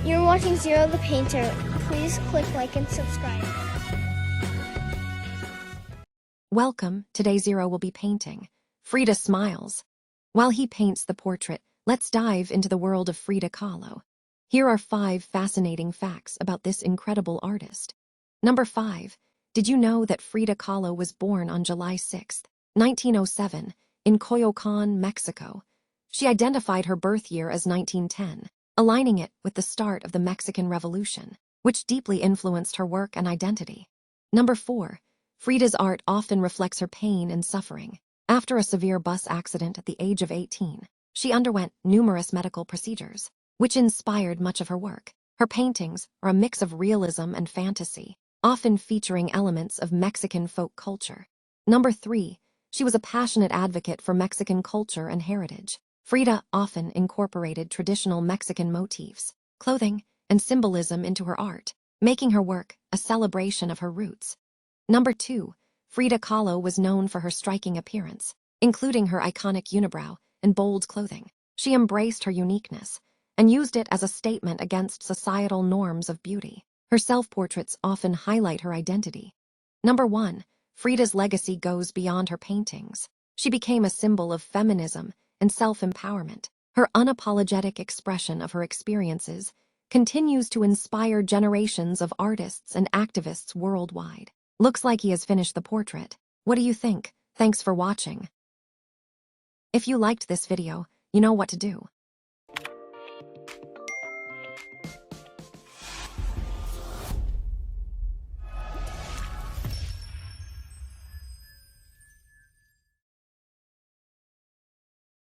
You're watching Zero the Painter. Please click like and subscribe. Welcome. Today Zero will be painting Frida Smiles. While he paints the portrait, let's dive into the world of Frida Kahlo. Here are 5 fascinating facts about this incredible artist. Number 5. Did you know that Frida Kahlo was born on July 6, 1907, in Coyoacán, Mexico? She identified her birth year as 1910, aligning it with the start of the Mexican Revolution, which deeply influenced her work and identity. Number 4. Frida's art often reflects her pain and suffering. After a severe bus accident at the age of 18, she underwent numerous medical procedures, which inspired much of her work. Her paintings are a mix of realism and fantasy, often featuring elements of Mexican folk culture. Number 3. She was a passionate advocate for Mexican culture and heritage. Frida often incorporated traditional Mexican motifs, clothing, and symbolism into her art, making her work a celebration of her roots. Number 2. Frida Kahlo was known for her striking appearance, including her iconic unibrow and bold clothing. She embraced her uniqueness and used it as a statement against societal norms of beauty. Her self-portraits often highlight her identity. Number 1. Frida's legacy goes beyond her paintings. She became a symbol of feminism and self-empowerment. Her unapologetic expression of her experiences continues to inspire generations of artists and activists worldwide. Looks like he has finished the portrait. What do you think? Thanks for watching. If you liked this video, you know what to do.